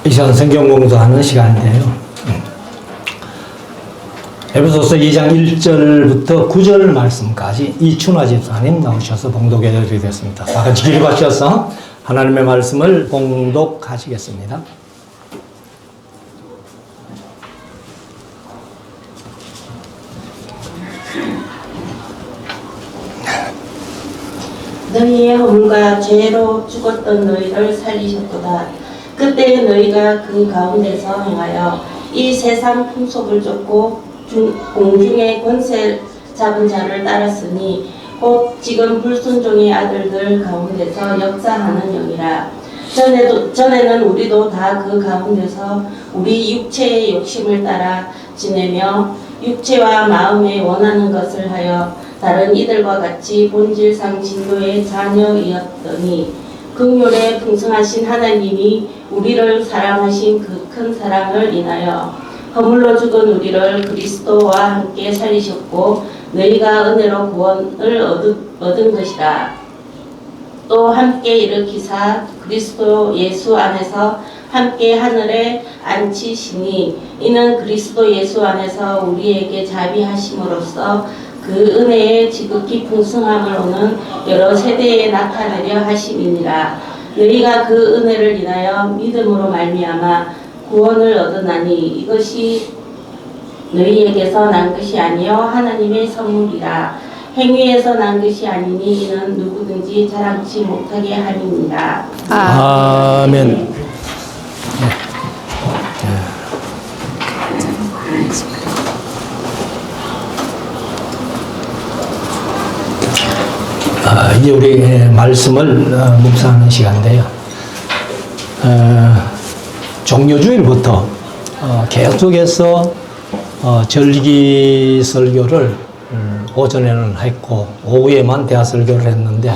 이 시간 성경 공부하는 시간인데요. 에베소서 2장 1절부터 9절 말씀까지 이춘화 집사님 나오셔서 봉독해 드리겠습니다. 다 같이 기립하셔서 하나님의 말씀을 봉독하시겠습니다. 너희의 허물과 죄로 죽었던 너희를 살리셨도다. 그때 너희가 그 가운데서 행하여 이 세상 풍속을 쫓고 공중의 권세 잡은 자를 따랐으니 곧 지금 불순종의 아들들 가운데서 역사하는 영이라. 전에는 우리도 다 그 가운데서 우리 육체의 욕심을 따라 지내며 육체와 마음에 원하는 것을 하여 다른 이들과 같이 본질상 진노의 자녀이었더니 긍휼에 풍성하신 하나님이 우리를 사랑하신 그 큰 사랑을 인하여 허물로 죽은 우리를 그리스도와 함께 살리셨고 너희가 은혜로 구원을 얻은 것이라. 또 함께 일으키사 그리스도 예수 안에서 함께 하늘에 앉히시니 이는 그리스도 예수 안에서 우리에게 자비하심으로써 그 은혜의 지극히 풍성함으로는 여러 세대에 나타내려 하심이니라. 너희가 그 은혜를 인하여 믿음으로 말미암아 구원을 얻었나니 이것이 너희에게서 난 것이 아니요 하나님의 선물이라. 행위에서 난 것이 아니니 이는 누구든지 자랑치 못하게 함이니라. 아멘. 이제 우리 말씀을 묵상하는 시간인데요. 종료주일부터 계속해서 절기 설교를 오전에는 했고 오후에만 대화 설교를 했는데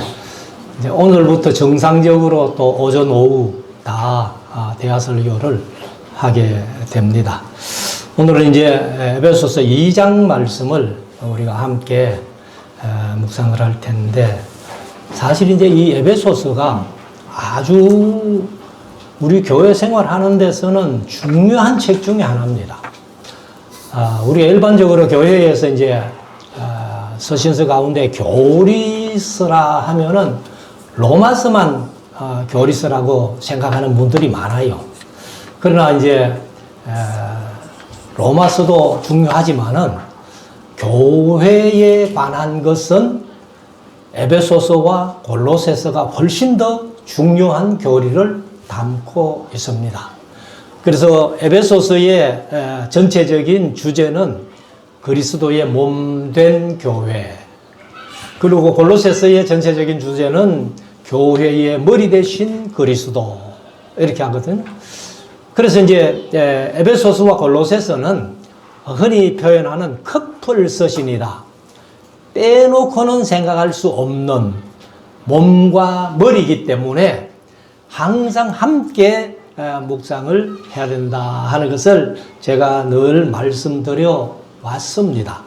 이제 오늘부터 정상적으로 또 오전 오후 다 대화 설교를 하게 됩니다. 오늘은 이제 에베소서 2장 말씀을 우리가 함께 묵상을 할 텐데, 사실 이제 이 에베소서가 아주 우리 교회 생활하는 데서는 중요한 책 중에 하나입니다. 우리가 일반적으로 교회에서 이제 서신서 가운데 교리서라 하면은 로마서만 교리서라고 생각하는 분들이 많아요. 그러나 이제 로마서도 중요하지만은 교회에 관한 것은 에베소서와 골로새서가 훨씬 더 중요한 교리를 담고 있습니다. 그래서 에베소서의 전체적인 주제는 그리스도의 몸된 교회, 그리고 골로새서의 전체적인 주제는 교회의 머리 대신 그리스도, 이렇게 하거든요. 그래서 이제 에베소서와 골로새서는 흔히 표현하는 커플 서신이다. 빼놓고는 생각할 수 없는 몸과 머리이기 때문에 항상 함께 묵상을 해야 된다 하는 것을 제가 늘 말씀드려 왔습니다.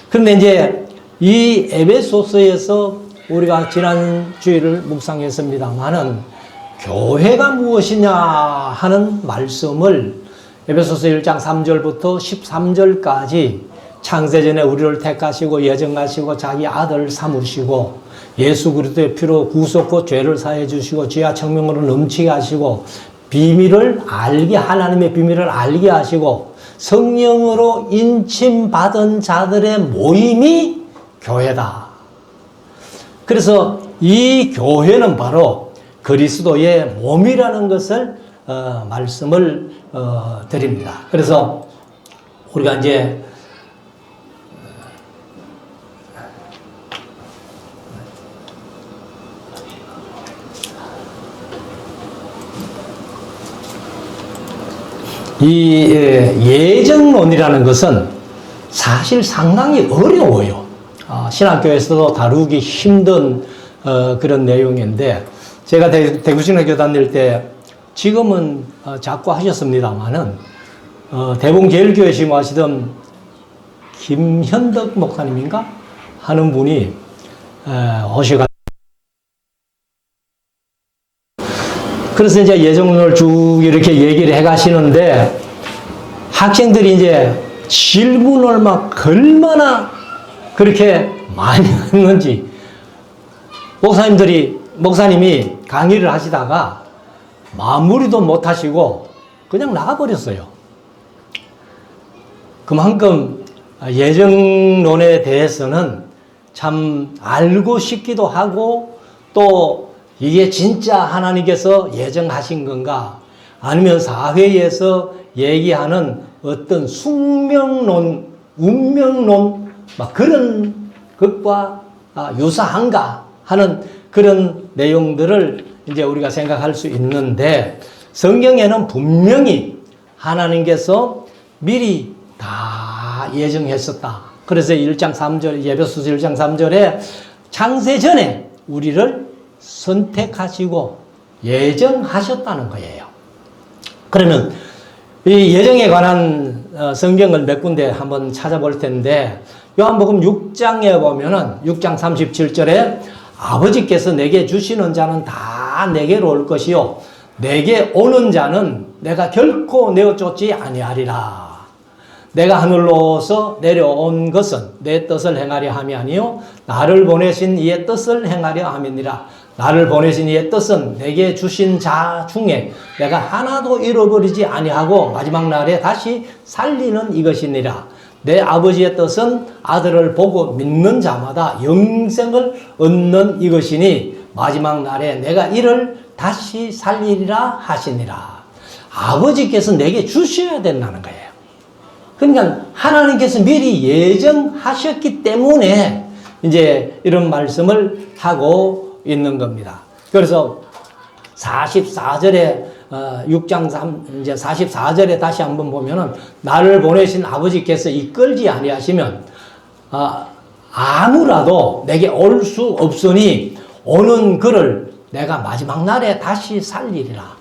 그런데 이제 이 에베소서에서 우리가 지난 주일을 묵상했습니다만은 교회가 무엇이냐 하는 말씀을 에베소서 1장 3절부터 13절까지 창세전에 우리를 택하시고 예정하시고 자기 아들 삼으시고 예수 그리스도의 피로 구속고 죄를 사해 주시고 지하 청명으로 넘치게 하시고 비밀을 알게, 하나님의 비밀을 알게 하시고 성령으로 인침받은 자들의 모임이 교회다. 그래서 이 교회는 바로 그리스도의 몸이라는 것을 말씀을 드립니다. 그래서 우리가 이제 이 예정론이라는 것은 사실 상당히 어려워요. 신학교에서도 다루기 힘든 그런 내용인데, 제가 대구신학교 다닐 때 지금은 자꾸 하셨습니다만은 대봉제일교회 심하시던 김현덕 목사님인가 하는 분이 오셔가지고 그래서 이제 예정론을 쭉 이렇게 얘기를 해 가시는데 학생들이 이제 질문을 막 얼마나 그렇게 많이 했는지 목사님이 강의를 하시다가 마무리도 못 하시고 그냥 나가버렸어요. 그만큼 예정론에 대해서는 참 알고 싶기도 하고 또 이게 진짜 하나님께서 예정하신 건가 아니면 사회에서 얘기하는 어떤 숙명론, 운명론 막 그런 것과 유사한가 하는 그런 내용들을 이제 우리가 생각할 수 있는데 성경에는 분명히 하나님께서 미리 다 예정했었다. 그래서 1장 3절, 예배소서 1장 3절에 창세 전에 우리를 선택하시고 예정하셨다는 거예요. 그러면 이 예정에 관한 성경을 몇 군데 한번 찾아볼 텐데 요한복음 6장에 보면은 6장 37절에 아버지께서 내게 주시는 자는 다 내게로 올 것이요 내게 오는 자는 내가 결코 내어 쫓지 아니하리라. 내가 하늘로서 내려온 것은 내 뜻을 행하려 함이 아니요 나를 보내신 이의 뜻을 행하려 함이니라. 나를 보내신 이의 뜻은 내게 주신 자 중에 내가 하나도 잃어버리지 아니하고 마지막 날에 다시 살리는 이것이니라. 내 아버지의 뜻은 아들을 보고 믿는 자마다 영생을 얻는 이것이니 마지막 날에 내가 이를 다시 살리리라 하시니라. 아버지께서 내게 주셔야 된다는 거예요. 그러니까 하나님께서 미리 예정하셨기 때문에 이제 이런 말씀을 하고 있는 겁니다. 그래서 44절에 6장 3 이제 44절에 다시 한번 보면은 나를 보내신 아버지께서 이끌지 아니하시면 아무라도 내게 올 수 없으니 오는 그를 내가 마지막 날에 다시 살리리라.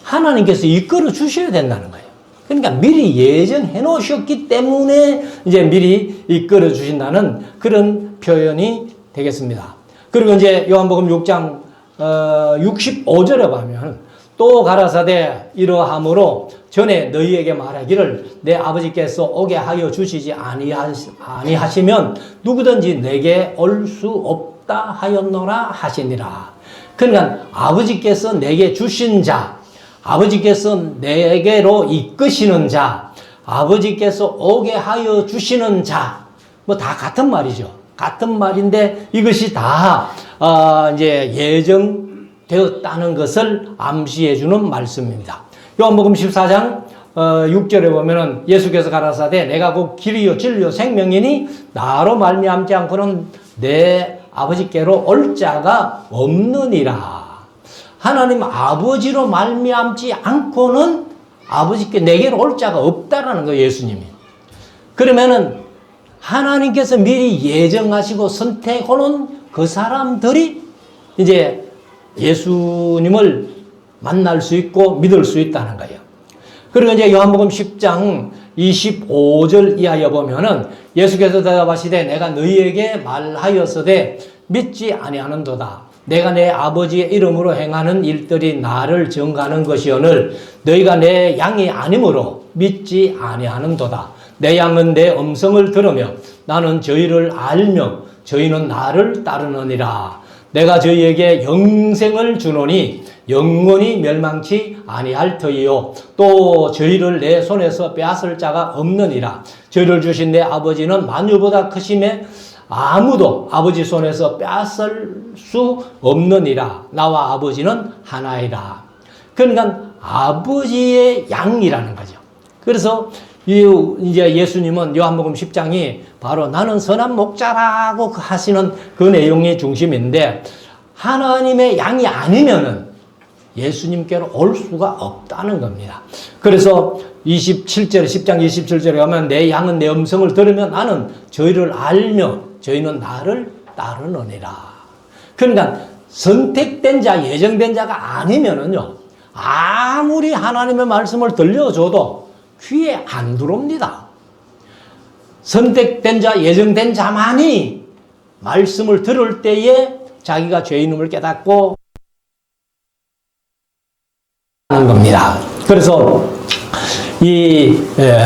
하나님께서 이끌어 주셔야 된다는 거예요. 그러니까 미리 예정해 놓으셨기 때문에 이제 미리 이끌어 주신다는 그런 표현이 되겠습니다. 그리고 이제 요한복음 6장 65절에 보면 또 가라사대 이러함으로 전에 너희에게 말하기를 내 아버지께서 오게 하여 주시지 아니하시면 누구든지 내게 올 수 없다 하였노라 하시니라. 그러니까 아버지께서 내게 주신 자, 아버지께서 내게로 이끄시는 자, 아버지께서 오게 하여 주시는 자, 뭐 다 같은 말이죠. 같은 말인데 이것이 다 이제 예정되었다는 것을 암시해 주는 말씀입니다. 요한복음 14장 6절에 보면은 예수께서 가라사대 내가 곧 길이요 진리요 생명이니 나로 말미암지 않고는 내 아버지께로 올 자가 없느니라. 하나님 아버지로 말미암지 않고는 아버지께 내게로 올 자가 없다라는 거예요, 예수님이. 그러면은 하나님께서 미리 예정하시고 선택하는 그 사람들이 이제 예수님을 만날 수 있고 믿을 수 있다는 거예요. 그리고 이제 요한복음 10장 25절 이하에 보면은 예수께서 대답하시되 내가 너희에게 말하였으되 믿지 아니하는도다. 내가 내 아버지의 이름으로 행하는 일들이 나를 증거하는 것이오늘 너희가 내 양이 아니므로 믿지 아니하는도다. 내 양은 내 음성을 들으며 나는 저희를 알며 저희는 나를 따르느니라. 내가 저희에게 영생을 주노니 영원히 멸망치 아니할 터이요 또 저희를 내 손에서 빼앗을 자가 없느니라. 저희를 주신 내 아버지는 만유보다 크심에 아무도 아버지 손에서 빼앗을 수 없느니라. 나와 아버지는 하나이라. 그러니까 아버지의 양이라는 거죠. 그래서 이제 예수님은 요한복음 10장이 바로 나는 선한 목자라고 하시는 그 내용이 중심인데 하나님의 양이 아니면은 예수님께로 올 수가 없다는 겁니다. 그래서 27절, 10장 27절에 가면 내 양은 내 음성을 들으면 나는 저희를 알며 저희는 나를 따르느니라. 그러니까 선택된 자, 예정된 자가 아니면은요, 아무리 하나님의 말씀을 들려줘도 귀에 안 들어옵니다. 선택된 자, 예정된 자만이 말씀을 들을 때에 자기가 죄인임을 깨닫고 겁니다. 그래서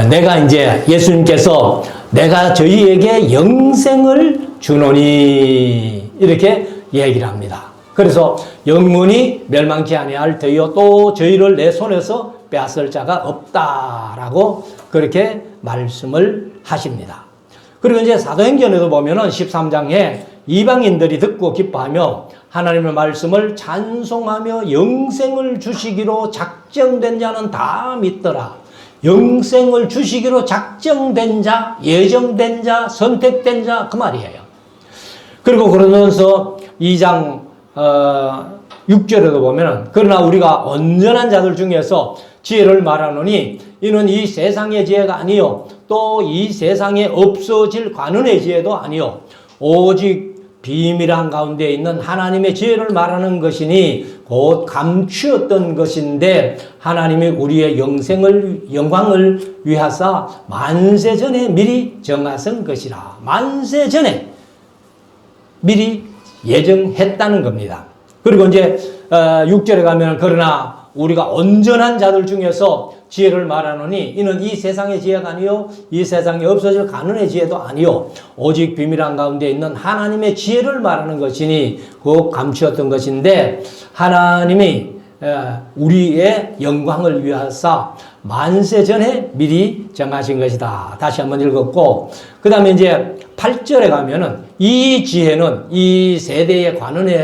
내가 이제 예수님께서 내가 저희에게 영생을 주노니 이렇게 얘기를 합니다. 그래서 영원히 멸망치 아니할 터이요 또 저희를 내 손에서 빼앗을 자가 없다라고 그렇게 말씀을 하십니다. 그리고 이제 사도행전에도 보면은 13장에 이방인들이 듣고 기뻐하며 하나님의 말씀을 찬송하며 영생을 주시기로 작정된 자는 다 믿더라. 영생을 주시기로 작정된 자, 예정된 자, 선택된 자 그 말이에요. 그리고 그러면서 2장 6절에도 보면은 그러나 우리가 온전한 자들 중에서 지혜를 말하노니 이는 이 세상의 지혜가 아니요 또 이 세상에 없어질 관원의 지혜도 아니요 오직 비밀한 가운데 있는 하나님의 지혜를 말하는 것이니 곧 감추었던 것인데 하나님이 우리의 영광을 위하사 만세 전에 미리 정하신 것이라. 만세 전에 미리 예정했다는 겁니다. 그리고 이제 6절에 가면 그러나 우리가 온전한 자들 중에서 지혜를 말하노니 이는 이 세상의 지혜가 아니요 이 세상에 없어질 가문의 지혜도 아니요 오직 비밀한 가운데 있는 하나님의 지혜를 말하는 것이니 곧 감추었던 것인데 하나님이 우리의 영광을 위하사 만세 전에 미리 정하신 것이다. 다시 한번 읽었고 그 다음에 이제 8절에 가면은 이 지혜는 이 세대의 관원이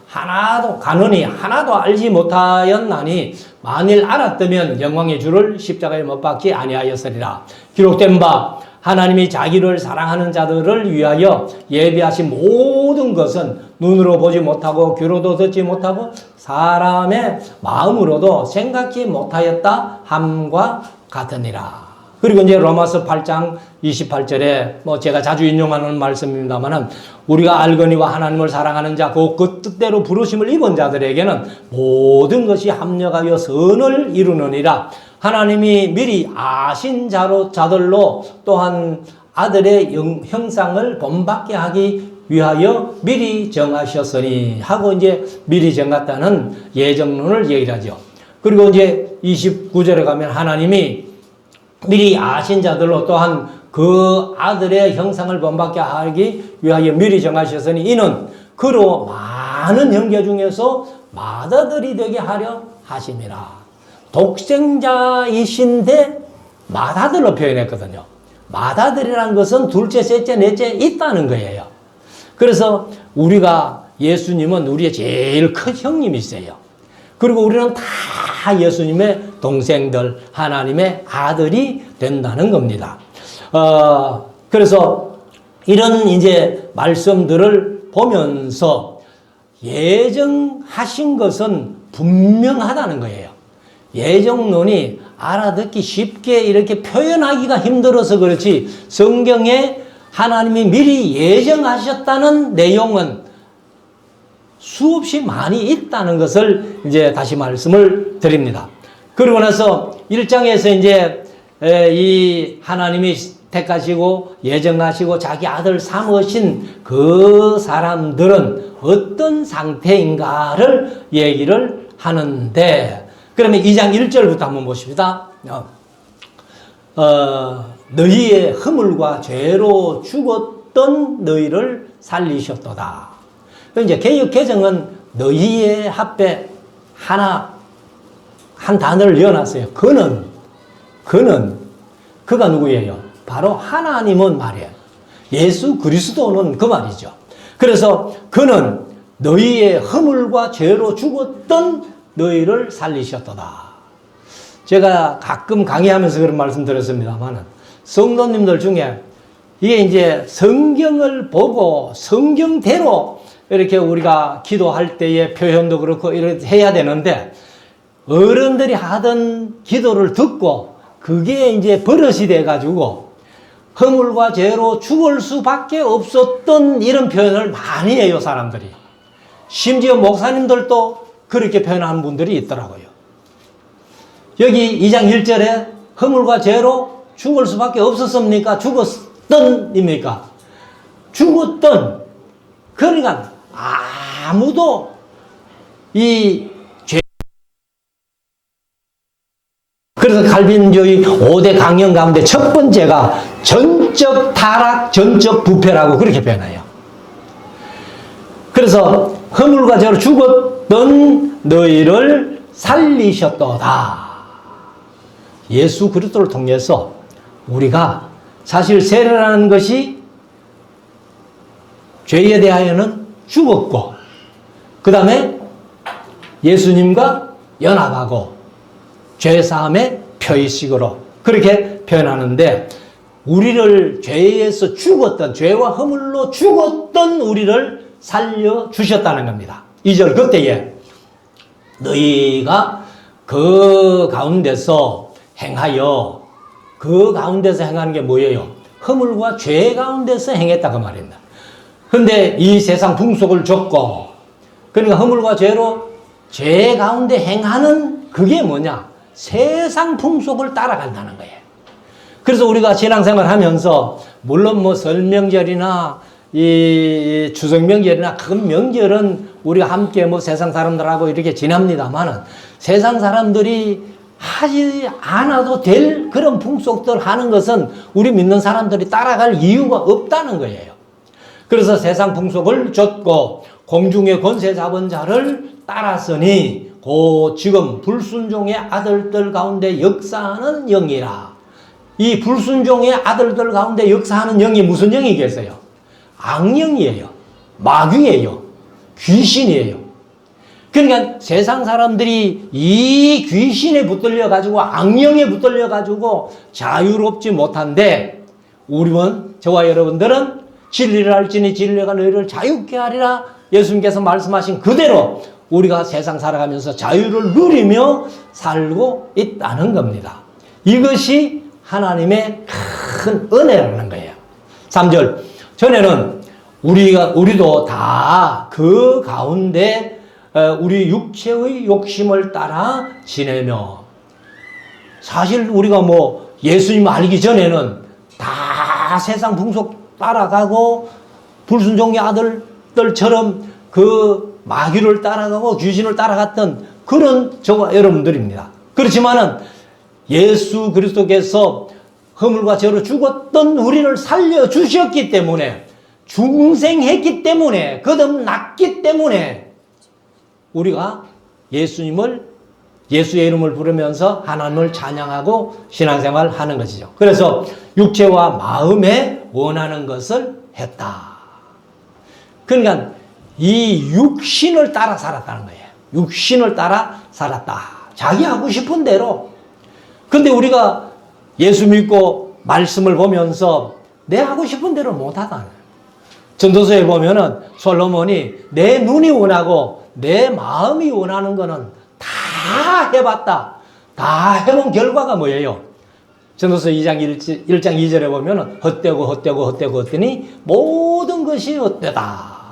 하나도 알지 못하였나니 만일 알았다면 영광의 주를 십자가에 못 박지 아니하였으리라. 기록된 바 하나님이 자기를 사랑하는 자들을 위하여 예비하신 모든 것은 눈으로 보지 못하고 귀로도 듣지 못하고 사람의 마음으로도 생각지 못하였다 함과 같으니라. 그리고 이제 로마서 8장 28절에 제가 자주 인용하는 말씀입니다만은 우리가 알거니와 하나님을 사랑하는 자, 그 뜻대로 부르심을 입은 자들에게는 모든 것이 합력하여 선을 이루느니라. 하나님이 미리 아신 자들로 또한 아들의 형상을 본받게 하기 위하여 미리 정하셨으니 하고 이제 미리 정했다는 예정론을 얘기를 하죠. 그리고 이제 29절에 가면 하나님이 미리 아신 자들로 또한 그 아들의 형상을 본받게 하기 위하여 미리 정하셨으니 이는 그로 많은 형제 중에서 맏아들이 되게 하려 하심이라. 독생자이신데 맏아들로 표현했거든요. 맏아들이라는 것은 둘째, 셋째, 넷째 있다는 거예요. 그래서 우리가 예수님은 우리의 제일 큰 형님이세요. 그리고 우리는 다 예수님의 동생들, 하나님의 아들이 된다는 겁니다. 그래서 이런 이제 말씀들을 보면서 예정하신 것은 분명하다는 거예요. 예정론이 알아듣기 쉽게 이렇게 표현하기가 힘들어서 그렇지 성경에 하나님이 미리 예정하셨다는 내용은 수없이 많이 있다는 것을 이제 다시 말씀을 드립니다. 그리고 나서 1장에서 이제 이 하나님이 택하시고 예정하시고 자기 아들 삼으신 그 사람들은 어떤 상태인가를 얘기를 하는데 그러면 2장 1절부터 한번 보십니다. 너희의 허물과 죄로 죽었던 너희를 살리셨도다. 이제 개역 개정은 너희의 합에 한 단어를 넣어놨어요. 그가 누구예요? 바로 하나님은 말이에요. 예수 그리스도는 그 말이죠. 그래서 그는 너희의 허물과 죄로 죽었던 너희를 살리셨도다. 제가 가끔 강의하면서 그런 말씀 드렸습니다만은 성도님들 중에 이게 이제 성경을 보고 성경대로 이렇게 우리가 기도할 때의 표현도 그렇고 이렇게 해야 되는데 어른들이 하던 기도를 듣고 그게 이제 버릇이 돼가지고 허물과 죄로 죽을 수밖에 없었던 이런 표현을 많이 해요, 사람들이. 심지어 목사님들도 그렇게 표현하는 분들이 있더라고요. 여기 2장 1절에 허물과 죄로 죽을 수밖에 없었습니까? 죽었던입니까? 죽었던. 그러니까 아무도 이 그래서 칼빈주의 5대 강령 가운데 첫 번째가 전적 타락, 전적 부패라고 그렇게 표현해요. 그래서 허물과 죄로 죽었던 너희를 살리셨도다. 예수 그리스도를 통해서 우리가 사실 세례라는 것이 죄에 대하여는 죽었고, 그 다음에 예수님과 연합하고 죄사함의 표의식으로 그렇게 표현하는데, 우리를 죄에서 죽었던, 죄와 허물로 죽었던 우리를 살려주셨다는 겁니다. 2절 그때에 너희가 그 가운데서 행하여, 그 가운데서 행하는 게 뭐예요? 허물과 죄 가운데서 행했다 그 말입니다. 근데 이 세상 풍속을 줬고, 그러니까 허물과 죄로 죄 가운데 행하는 그게 뭐냐? 세상 풍속을 따라간다는 거예요. 그래서 우리가 신앙생활 하면서, 물론 뭐 설명절이나 이 추석명절이나 큰 명절은 우리가 함께 뭐 세상 사람들하고 이렇게 지납니다만은, 세상 사람들이 하지 않아도 될 그런 풍속들 하는 것은 우리 믿는 사람들이 따라갈 이유가 없다는 거예요. 그래서 세상 풍속을 줬고 공중의 권세 잡은 자를 따랐으니 곧 지금 불순종의 아들들 가운데 역사하는 영이라. 이 불순종의 아들들 가운데 역사하는 영이 무슨 영이겠어요? 악령이에요. 마귀예요. 귀신이에요. 그러니까 세상 사람들이 이 귀신에 붙들려 가지고, 악령에 붙들려 가지고 자유롭지 못한데, 우리는, 저와 여러분들은 진리를 알지니 진리가 너희를 자유케 하리라 예수님께서 말씀하신 그대로 우리가 세상 살아가면서 자유를 누리며 살고 있다는 겁니다. 이것이 하나님의 큰 은혜라는 거예요. 3절. 전에는 우리도 다 그 가운데 우리 육체의 욕심을 따라 지내며, 사실 우리가 뭐 예수님 알기 전에는 다 세상 풍속 따라가고 불순종의 아들들처럼 그 마귀를 따라가고 귀신을 따라갔던 그런 저와 여러분들입니다. 그렇지만은 예수 그리스도께서 허물과 죄로 죽었던 우리를 살려주셨기 때문에, 중생했기 때문에, 거듭났기 때문에 우리가 예수님을, 예수의 이름을 부르면서 하나님을 찬양하고 신앙생활을 하는 것이죠. 그래서 육체와 마음에 원하는 것을 했다. 그러니까 이 육신을 따라 살았다는 거예요. 육신을 따라 살았다. 자기 하고 싶은 대로. 근데 우리가 예수 믿고 말씀을 보면서 내 하고 싶은 대로 못하다. 전도서에 보면은 솔로몬이 내 눈이 원하고 내 마음이 원하는 거는 다 해봤다. 다 해본 결과가 뭐예요? 전도서 2장 1장 2절에 보면은 헛되고 했더니 모든 것이 헛되다.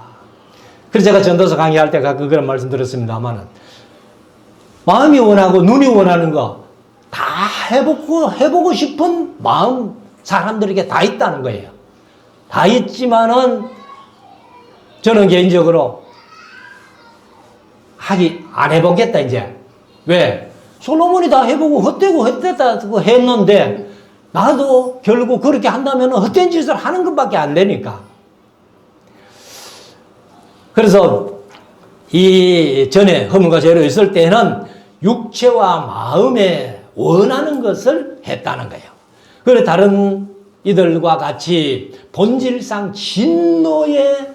그래서 제가 전도서 강의할 때 가끔 그런 말씀 드렸습니다만은, 마음이 원하고 눈이 원하는 거 다 해보고 싶은 마음 사람들에게 다 있다는 거예요. 다 있지만은 저는 개인적으로 안 해보겠다 이제. 왜? 솔로몬이 다 해보고 헛되다 했는데 나도 결국 그렇게 한다면 헛된 짓을 하는 것밖에 안 되니까. 그래서 이 전에 허물과 죄로 있을 때는 육체와 마음에 원하는 것을 했다는 거예요. 그래서 다른 이들과 같이 본질상 진노의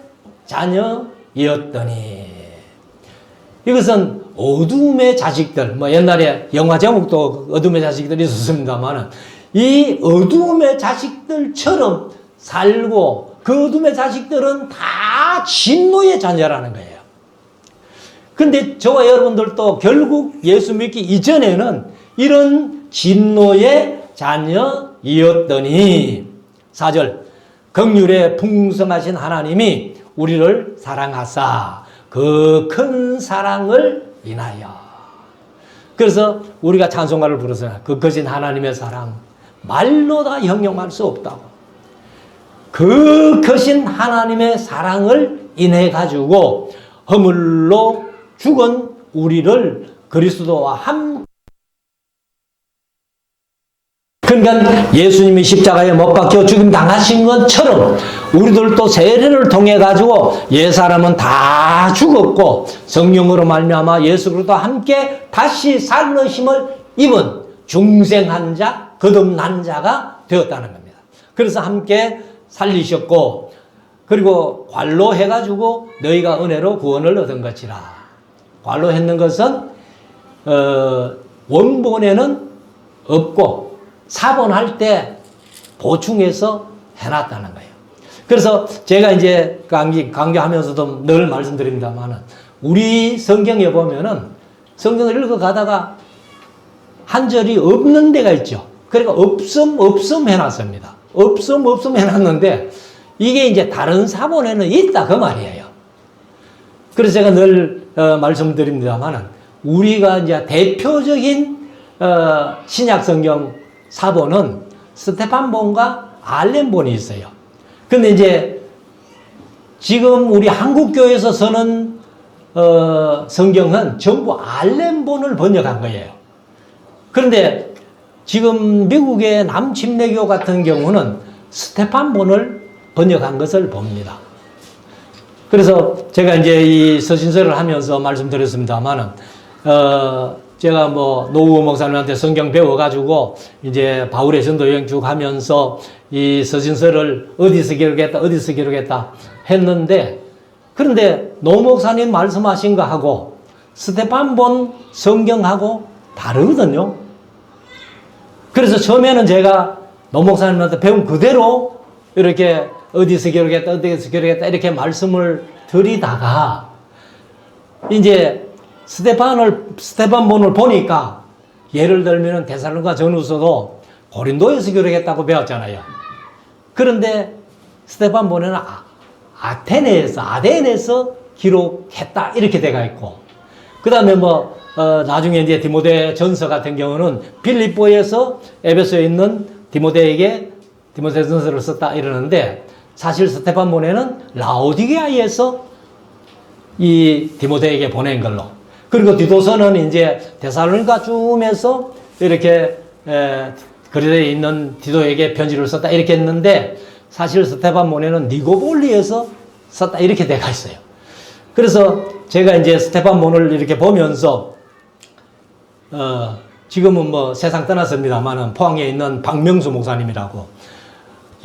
자녀였더니, 이것은 어둠의 자식들, 뭐 옛날에 영화 제목도 어둠의 자식들이 있었습니다만, 이 어둠의 자식들처럼 살고, 그 어둠의 자식들은 다 진노의 자녀라는 거예요. 근데 저와 여러분들도 결국 예수 믿기 이전에는 이런 진노의 자녀이었더니, 4절, 긍휼에 풍성하신 하나님이 우리를 사랑하사 그 큰 사랑을 인하여. 그래서 우리가 찬송가를 부르잖아요. 그 크신 하나님의 사랑 말로 다 형용할 수 없다고. 그 크신 하나님의 사랑을 인해 가지고 허물로 죽은 우리를 그리스도와 함께 그러니까 예수님이 십자가에 못 박혀 죽임 당하신 것처럼 우리들도 세례를 통해 가지고 옛사람은 다 죽었고 성령으로 말미암아 예수 그리스도와 함께 다시 살으심을 입은 중생한 자, 거듭난 자가 되었다는 겁니다. 그래서 함께 살리셨고 그리고 관로해 가지고 너희가 은혜로 구원을 얻은 것이라. 관로했는 것은 원본에는 없고 사본할 때 보충해서 해놨다는 거예요. 그래서 제가 이제 강조하면서도 늘 말씀드립니다만은 우리 성경에 보면은 성경을 읽어가다가 한 절이 없는 데가 있죠. 그러니까 없음 해놨습니다. 없음 해놨는데 이게 이제 다른 사본에는 있다 그 말이에요. 그래서 제가 늘 말씀드립니다만은 우리가 이제 대표적인 신약 성경 사본은 스테판본과 알렌본이 있어요. 근데 이제 지금 우리 한국교회에서 쓰는 성경은 전부 알렌본을 번역한 거예요. 그런데 지금 미국의 남침례교 같은 경우는 스테판본을 번역한 것을 봅니다. 그래서 제가 이제 이 서신서를 하면서 말씀드렸습니다만은, 제가 뭐 노우호 목사님한테 성경 배워가지고 이제 바울의 전도 여행 쭉 하면서 이 서신서를 어디서 기록했다 했는데, 그런데 노 목사님 말씀하신 거하고 스테판본 성경하고 다르거든요. 그래서 처음에는 제가 노 목사님한테 배운 그대로 이렇게 어디서 기록했다 이렇게 말씀을 드리다가 이제 스테판본을 보니까 예를 들면 데살로니가 전후서도 고린도에서 기록했다고 배웠잖아요. 그런데 스테판본에는 아덴에서 기록했다 이렇게 돼가 있고, 그 다음에 뭐 나중에 이제 디모데 전서 같은 경우는 빌립보에서 에베소에 있는 디모데에게 디모데 전서를 썼다 이러는데, 사실 스테판본에는 라오디게아에서 이 디모데에게 보낸 걸로, 그리고 디도서는 이제 데살로니가 쯤에서 이렇게 거리대에 있는 디도에게 편지를 썼다 이렇게 했는데, 사실 스테판본에는 니고볼리에서 썼다 이렇게 돼가 있어요. 그래서 제가 이제 스테판본을 이렇게 보면서 지금은 뭐 세상 떠났습니다만은 포항에 있는 박명수 목사님이라고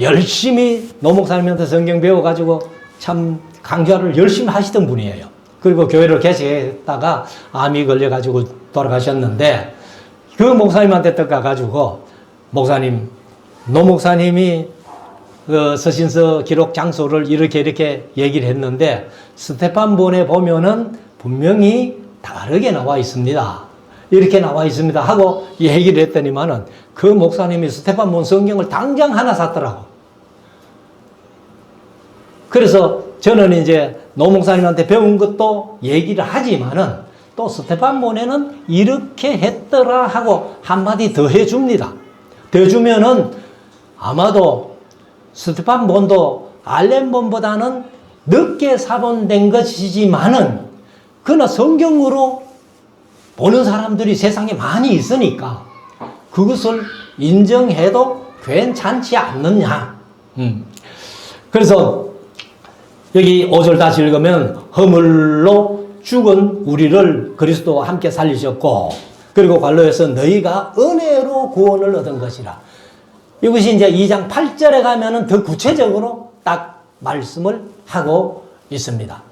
열심히 노 목사님한테 성경 배워가지고 참 강좌를 열심히 하시던 분이에요. 그리고 교회를 개척했다가 암이 걸려가지고 돌아가셨는데, 그 목사님한테 딱 가가지고 목사님, 노 목사님이 그 서신서 기록 장소를 이렇게 얘기를 했는데 스테판본에 보면은 분명히 다르게 나와 있습니다. 이렇게 나와 있습니다 하고 얘기를 했더니만은 그 목사님이 스테판본 성경을 당장 하나 샀더라고. 그래서 저는 이제 노 목사님한테 배운 것도 얘기를 하지만은 또 스테판본에는 이렇게 했더라 하고 한마디 더 해줍니다. 더 주면은 아마도 스테판본도 알렌본보다는 늦게 사본된 것이지만은 그러나 성경으로 보는 사람들이 세상에 많이 있으니까 그것을 인정해도 괜찮지 않느냐. 그래서 여기 5절 다시 읽으면 허물로 죽은 우리를 그리스도와 함께 살리셨고, 그리고 관로에서 너희가 은혜로 구원을 얻은 것이라. 이것이 이제 2장 8절에 가면은 더 구체적으로 딱 말씀을 하고 있습니다.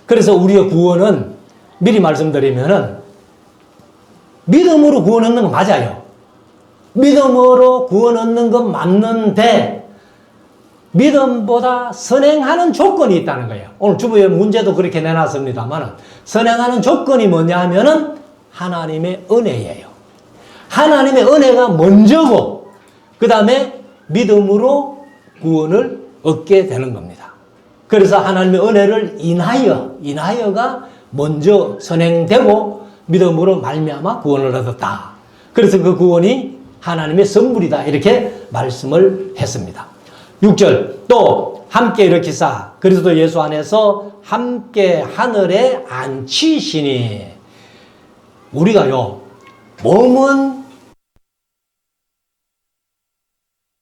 그래서 우리의 구원은 미리 말씀드리면은 믿음으로 구원 얻는 거 맞아요. 믿음으로 구원 얻는 건 맞는데 믿음보다 선행하는 조건이 있다는 거예요. 오늘 주부의 문제도 그렇게 내놨습니다만 선행하는 조건이 뭐냐 하면은 하나님의 은혜예요. 하나님의 은혜가 먼저고 그 다음에 믿음으로 구원을 얻게 되는 겁니다. 그래서 하나님의 은혜를 인하여가 먼저 선행되고 믿음으로 말미암아 구원을 얻었다. 그래서 그 구원이 하나님의 선물이다 이렇게 말씀을 했습니다. 6절 또 함께 일으키사 그리스도 예수 안에서 함께 하늘에 앉히시니. 우리가요 몸은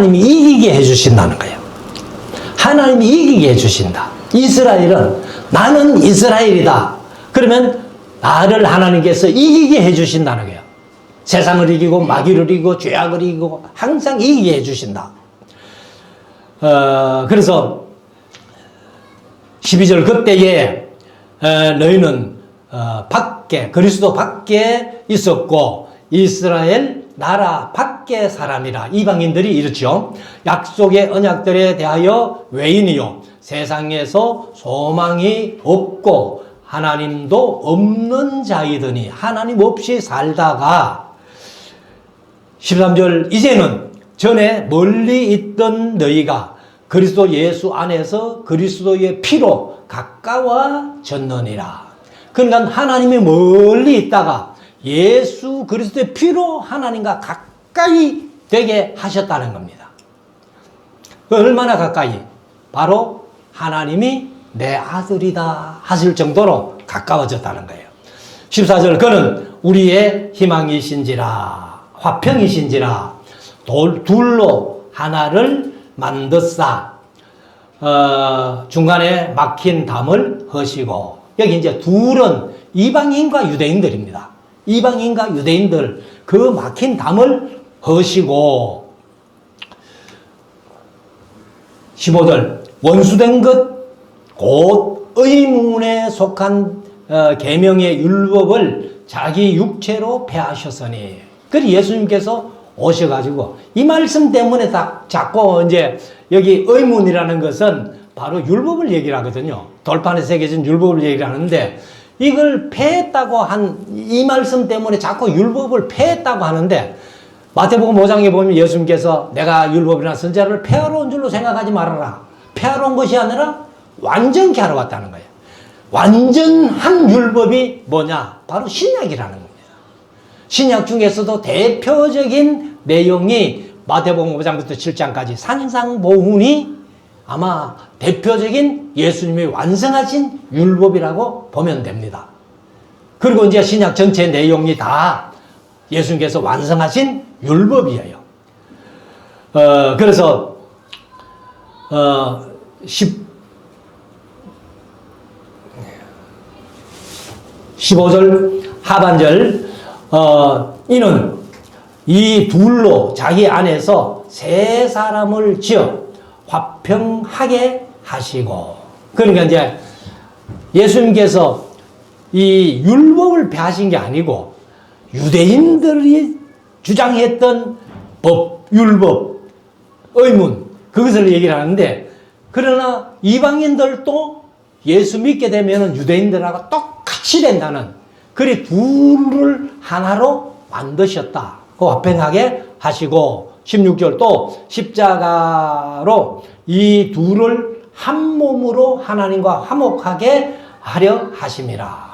하나님이 이기게 해주신다는 거예요. 하나님이 이기게 해주신다. 이스라엘은 나는 이스라엘이다. 그러면 나를 하나님께서 이기게 해주신다는 거예요. 세상을 이기고 마귀를 이기고 죄악을 이기고 항상 이기게 해주신다. 그래서 12절 그때에 너희는 밖에 그리스도 밖에 있었고 이스라엘 나라 밖의 사람이라. 이방인들이 이렇죠. 약속의 언약들에 대하여 외인이요 세상에서 소망이 없고 하나님도 없는 자이더니 하나님 없이 살다가 13절 이제는 전에 멀리 있던 너희가 그리스도 예수 안에서 그리스도의 피로 가까워졌느니라. 그러니까 하나님이 멀리 있다가 예수 그리스도의 피로 하나님과 가까이 되게 하셨다는 겁니다. 얼마나 가까이? 바로 하나님이 내 아들이다 하실 정도로 가까워졌다는 거예요. 14절 그는 우리의 희망이신지라 화평이신지라 둘로 하나를 만드사 중간에 막힌 담을 허시고. 여기 이제 둘은 이방인과 유대인들입니다. 이방인과 유대인들 그 막힌 담을 허시고. 15절 원수된 것 곧 의문에 속한 계명의 율법을 자기 육체로 폐하셨으니. 그래서 예수님께서 오셔가지고 이 말씀 때문에 자꾸 이제 여기 의문이라는 것은 바로 율법을 얘기를 하거든요. 돌판에 새겨진 율법을 얘기를 하는데 이걸 폐했다고 한 이 말씀 때문에 자꾸 율법을 폐했다고 하는데 마태복음 5장에 보면 예수님께서 내가 율법이나 선지자를 폐하러 온 줄로 생각하지 말아라. 폐하러 온 것이 아니라 완전케 하러 왔다는 거예요. 완전한 율법이 뭐냐? 바로 신약이라는 겁니다. 신약 중에서도 대표적인 내용이 마태복음 5장부터 7장까지 산상보훈이 아마 대표적인 예수님이 완성하신 율법이라고 보면 됩니다. 그리고 이제 신약 전체 내용이 다 예수님께서 완성하신 율법이에요. 그래서 15절 하반절 이는 이 둘로 자기 안에서 세 사람을 지어 화평하게 하시고. 그러니까 이제 예수님께서 이 율법을 폐하신 게 아니고 유대인들이 주장했던 법, 율법, 의문 그것을 얘기를 하는데 그러나 이방인들도 예수 믿게 되면 유대인들하고 똑같이 된다는 그리 둘을 하나로 만드셨다. 그 화평하게 하시고 16절 또 십자가로 이 둘을 한 몸으로 하나님과 화목하게 하려 하심이라.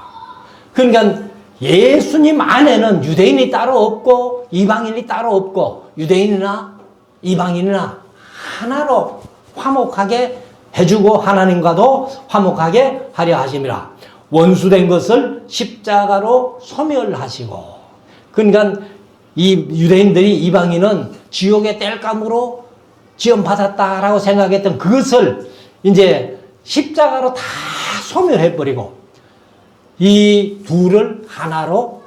그러니까 예수님 안에는 유대인이 따로 없고 이방인이 따로 없고 유대인이나 이방인이나 하나로 화목하게 해주고 하나님과도 화목하게 하려 하심이라. 원수된 것을 십자가로 소멸하시고. 그러니까 이 유대인들이 이방인은 지옥의 땔감으로 지원받았다라고 생각했던 그것을 이제 십자가로 다 소멸해버리고 이 둘을 하나로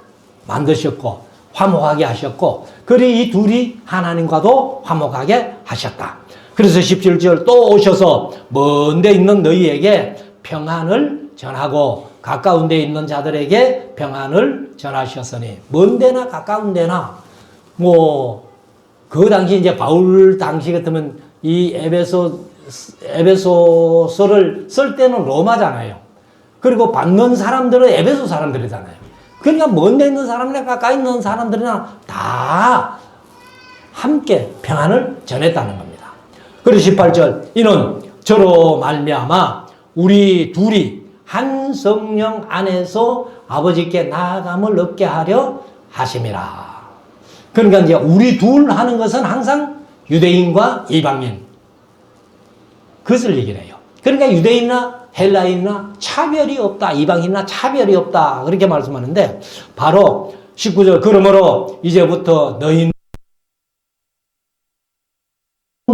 만드셨고 화목하게 하셨고 그리고 이 둘이 하나님과도 화목하게 하셨다. 그래서 17절 또 오셔서 먼 데 있는 너희에게 평안을 전하고 가까운 데 있는 자들에게 평안을 전하셨으니. 먼 데나 가까운 데나 그 당시 이제 바울 당시 같으면 이 에베소서를 쓸 때는 로마잖아요. 그리고 받는 사람들은 에베소 사람들이잖아요. 그러니까 먼 데 있는 사람이나 가까이 있는 사람들이나 다 함께 평안을 전했다는 겁니다. 그리고 18절 이는 저로 말미암아 우리 둘이 한 성령 안에서 아버지께 나아감을 얻게 하려 하심이라. 그러니까 이제 우리 둘 하는 것은 항상 유대인과 이방인 그것을 얘기를 해요. 그러니까 유대인이나 헬라인이나 차별이 없다. 이방인이나 차별이 없다. 그렇게 말씀하는데 바로 19절 그러므로 이제부터 너희는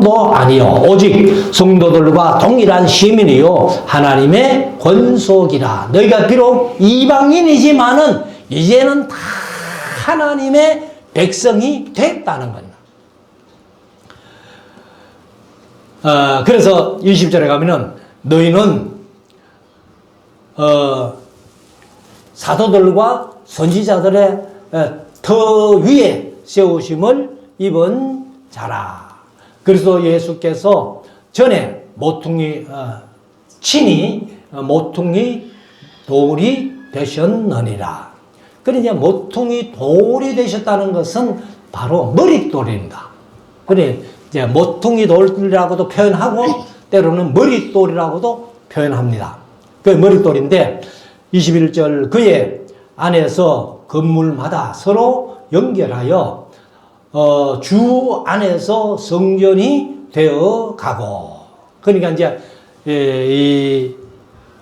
도 아니요 오직 성도들과 동일한 시민이요 하나님의 권속이라. 너희가 비록 이방인이지만은 이제는 다 하나님의 백성이 됐다는 겁니다. 그래서 20절에 가면은 너희는 사도들과 선지자들의 터 위에 세우심을 입은 자라. 그래서 예수께서 전에 모퉁이 친히 모퉁이 돌이 되셨느니라. 그러니까 모퉁이 돌이 되셨다는 것은 바로 머릿돌입니다. 그래 이제 모퉁이 돌이라고도 표현하고 때로는 머릿돌이라고도 표현합니다. 그 머릿돌인데 21절 그의 안에서 건물마다 서로 연결하여 주 안에서 성전이 되어 가고. 그러니까 이제 이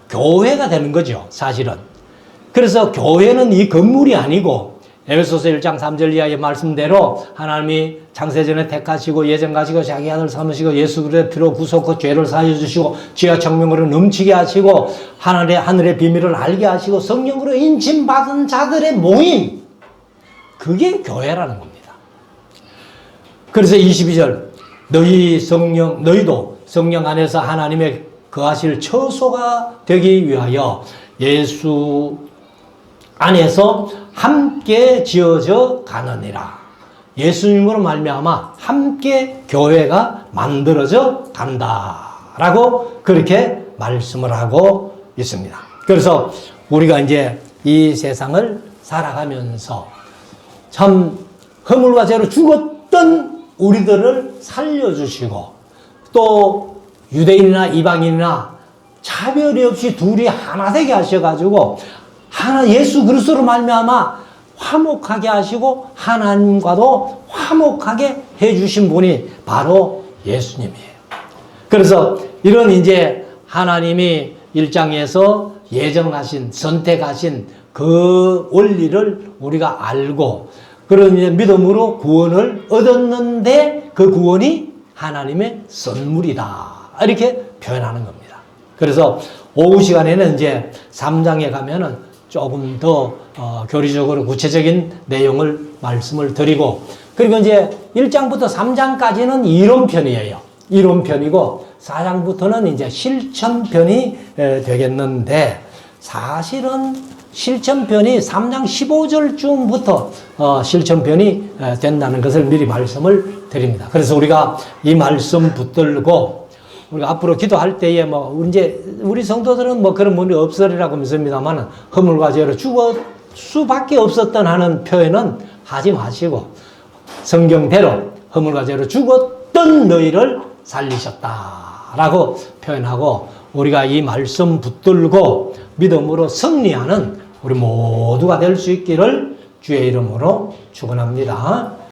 교회가 되는 거죠, 사실은. 그래서 교회는 이 건물이 아니고 에베소서 1장 3절 이하의 말씀대로 하나님이 창세전에 택하시고 예정 가시고 자기 아들 삼으시고 예수 그리스도의 피로 구속하고 죄를 사하여 주시고 지혜와 청명으로 넘치게 하시고 하늘의 비밀을 알게 하시고 성령으로 인침받은 자들의 모임, 그게 교회라는 겁니다. 그래서 22절 너희도 성령 안에서 하나님의 거하실 처소가 되기 위하여 예수 안에서 함께 지어져 가느니라. 예수님으로 말미암아 함께 교회가 만들어져 간다라고 그렇게 말씀을 하고 있습니다. 그래서 우리가 이제 이 세상을 살아가면서 참 허물과 죄로 죽었던 우리들을 살려주시고 또 유대인이나 이방인이나 차별이 없이 둘이 하나 되게 하셔가지고 하나 예수 그리스도로 말미암아 화목하게 하시고 하나님과도 화목하게 해주신 분이 바로 예수님이에요. 그래서 이런 이제 하나님이 일장에서 예정하신 선택하신 그 원리를 우리가 알고 그런 믿음으로 구원을 얻었는데 그 구원이 하나님의 선물이다 이렇게 표현하는 겁니다. 그래서 오후 시간에는 이제 3장에 가면은 조금 더 교리적으로 구체적인 내용을 말씀을 드리고 그리고 이제 1장부터 3장까지는 이론편이에요. 이론편이고 4장부터는 이제 실천편이 되겠는데 사실은 실천편이 3장 15절쯤부터 실천편이 된다는 것을 미리 말씀을 드립니다. 그래서 우리가 이 말씀 붙들고 우리가 앞으로 기도할 때에 이제 우리 성도들은 그런 문제 없으리라고 믿습니다만 허물과 죄로 죽을 수밖에 없었던 하는 표현은 하지 마시고 성경대로 허물과 죄로 죽었던 너희를 살리셨다라고 표현하고 우리가 이 말씀 붙들고 믿음으로 승리하는 우리 모두가 될 수 있기를 주의 이름으로 축원합니다.